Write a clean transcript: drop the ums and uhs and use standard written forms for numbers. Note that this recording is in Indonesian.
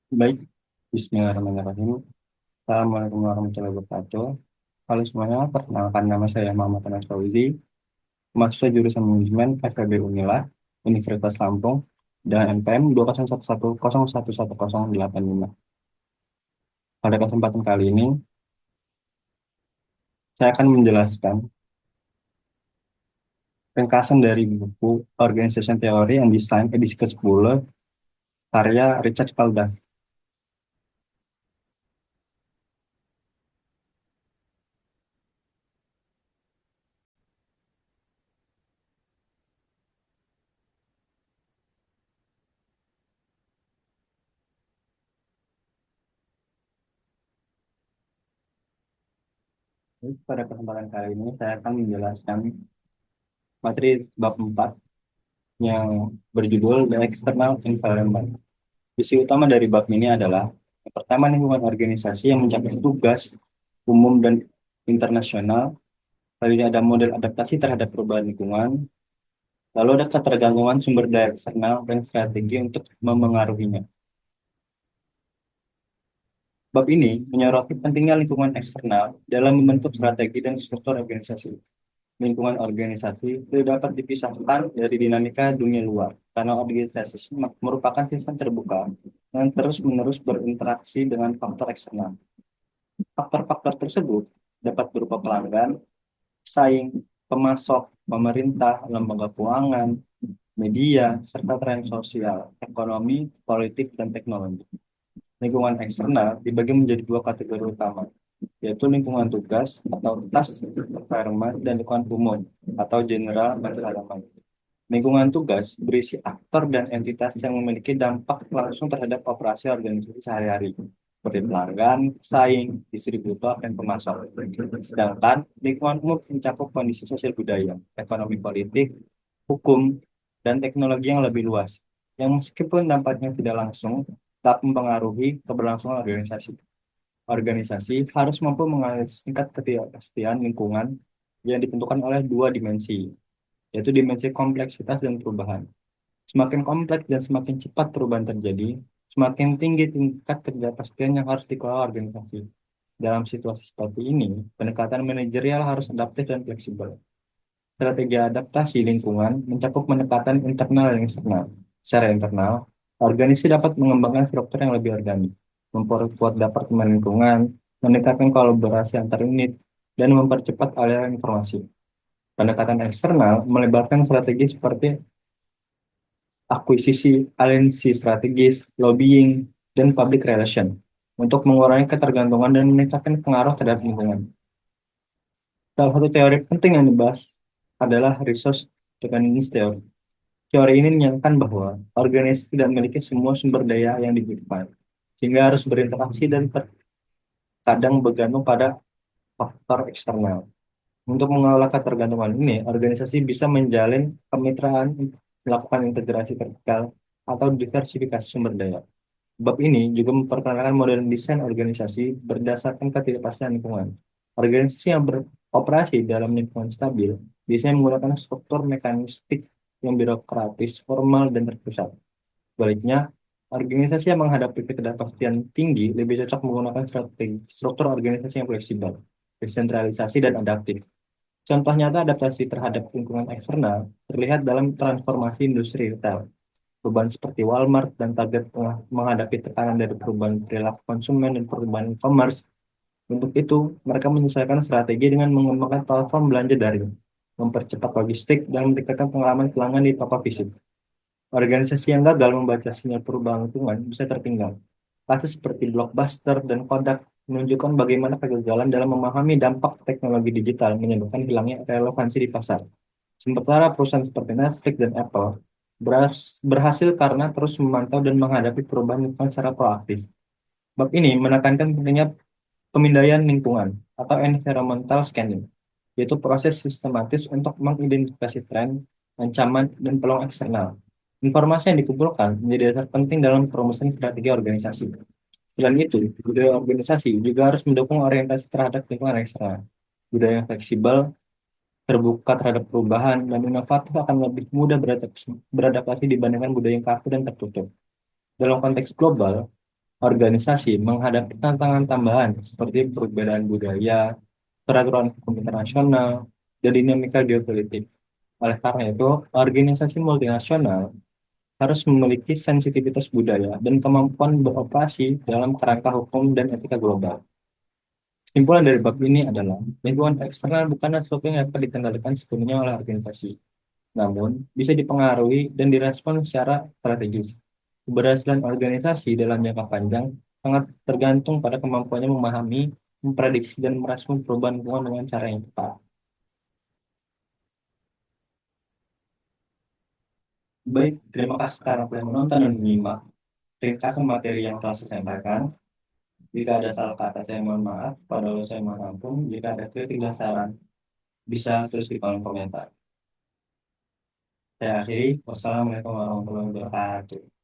Baik, Bismillahirrahmanirrahim. Assalamualaikum warahmatullahi wabarakatuh. Halo semuanya, perkenalkan nama saya Muhammad Anas Fauzi, mahasiswa jurusan manajemen FEB Unila, Universitas Lampung, dengan NPM 20110111085. Pada kesempatan kali ini, saya akan menjelaskan ringkasan dari buku Organization Theory and Design edisi ke-10, karya Richard Caldas. Pada kesempatan kali ini, saya akan menjelaskan materi bab 4 yang berjudul The External Environment. Visi utama dari bab ini adalah yang pertama, lingkungan organisasi yang mencapai tugas umum dan internasional. Lalu ini ada model adaptasi terhadap perubahan lingkungan. Lalu ada ketergantungan sumber daya eksternal dan strategi untuk memengaruhinya. Bab ini menyoroti pentingnya lingkungan eksternal dalam membentuk strategi dan struktur organisasi. Lingkungan organisasi tidak dapat dipisahkan dari dinamika dunia luar, karena organisasi merupakan sistem terbuka yang terus-menerus berinteraksi dengan faktor eksternal. Faktor-faktor tersebut dapat berupa pelanggan, pesaing, pemasok, pemerintah, lembaga keuangan, media, serta tren sosial, ekonomi, politik, dan teknologi. Lingkungan eksternal dibagi menjadi dua kategori utama, yaitu lingkungan tugas atau task environment dan lingkungan umum atau general environment. Lingkungan tugas berisi aktor dan entitas yang memiliki dampak langsung terhadap operasi organisasi sehari-hari, seperti pelanggan, pesaing, distributor, dan pemasok. Sedangkan lingkungan umum mencakup kondisi sosial budaya, ekonomi politik, hukum, dan teknologi yang lebih luas, yang meskipun dampaknya tidak langsung, tetap mempengaruhi keberlangsungan organisasi. Organisasi harus mampu menganalisis tingkat ketidakpastian lingkungan yang ditentukan oleh dua dimensi, yaitu dimensi kompleksitas dan perubahan. Semakin kompleks dan semakin cepat perubahan terjadi, semakin tinggi tingkat ketidakpastian yang harus dikelola organisasi. Dalam situasi seperti ini, pendekatan manajerial harus adaptif dan fleksibel. Strategi adaptasi lingkungan mencakup pendekatan internal dan eksternal. Secara internal, organisasi dapat mengembangkan struktur yang lebih organik, memperkuat departemen lingkungan, meningkatkan kolaborasi antar unit, dan mempercepat aliran informasi. Pendekatan eksternal melibatkan strategi seperti akuisisi, aliansi strategis, lobbying, dan public relation untuk mengurangi ketergantungan dan meningkatkan pengaruh terhadap lingkungan. Salah satu teori penting yang dibahas adalah resource effectiveness theory. Teori ini menyatakan bahwa organisasi tidak memiliki semua sumber daya yang dibutuhkan, sehingga harus berinteraksi dan terkadang bergantung pada faktor eksternal. Untuk mengelola ketergantungan ini, organisasi bisa menjalin kemitraan, melakukan integrasi vertikal, atau diversifikasi sumber daya. Bab ini juga memperkenalkan model desain organisasi berdasarkan ketidakpastian lingkungan. Organisasi yang beroperasi dalam lingkungan stabil biasanya menggunakan struktur mekanistik yang birokratis, formal, dan terpusat. Sebaliknya, organisasi yang menghadapi ketidakpastian tinggi lebih cocok menggunakan strategi struktur organisasi yang fleksibel, desentralisasi, dan adaptif. Contoh nyata adaptasi terhadap lingkungan eksternal terlihat dalam transformasi industri retail. Perubahan seperti Walmart dan Target tengah menghadapi tekanan dari perubahan perilaku konsumen dan perubahan e-commerce. Untuk itu, mereka menyesuaikan strategi dengan mengembangkan platform belanja daring, mempercepat logistik, dan meningkatkan pengalaman pelanggan di toko fisik. Organisasi yang gagal membaca sinyal perubahan lingkungan bisa tertinggal. Kasus seperti Blockbuster dan Kodak menunjukkan bagaimana kegagalan dalam memahami dampak teknologi digital menyebabkan hilangnya relevansi di pasar. Sementara perusahaan seperti Netflix dan Apple berhasil karena terus memantau dan menghadapi perubahan lingkungan secara proaktif. Bab ini menekankan pentingnya pemindaian lingkungan atau environmental scanning, yaitu proses sistematis untuk mengidentifikasi tren, ancaman, dan peluang eksternal. Informasi yang dikumpulkan menjadi dasar penting dalam perumusan strategi organisasi. Selain itu, budaya organisasi juga harus mendukung orientasi terhadap lingkungan eksternal. Budaya yang fleksibel, terbuka terhadap perubahan, dan inovatif akan lebih mudah beradaptasi dibandingkan budaya yang kaku dan tertutup. Dalam konteks global, organisasi menghadapi tantangan tambahan seperti perbedaan budaya, peraturan hukum internasional, dan dinamika geopolitik. Oleh karena itu, organisasi multinasional harus memiliki sensitivitas budaya dan kemampuan beroperasi dalam kerangka hukum dan etika global. Kesimpulan dari bab ini adalah lingkungan eksternal bukanlah sesuatu yang dapat dikendalikan sepenuhnya oleh organisasi, namun bisa dipengaruhi dan direspon secara strategis. Keberhasilan organisasi dalam jangka panjang sangat tergantung pada kemampuannya memahami, memprediksi, dan merespon perubahan lingkungan dengan cara yang tepat. Baik, terima kasih karena telah menonton dan menyimak. Ringkasan materi yang telah saya sampaikan. Jika ada salah kata, saya mohon maaf. Pada saya mohon ampun. Jika ada kritik dan saran, bisa tulis di kolom komentar. Saya akhiri. Wassalamualaikum warahmatullahi wabarakatuh.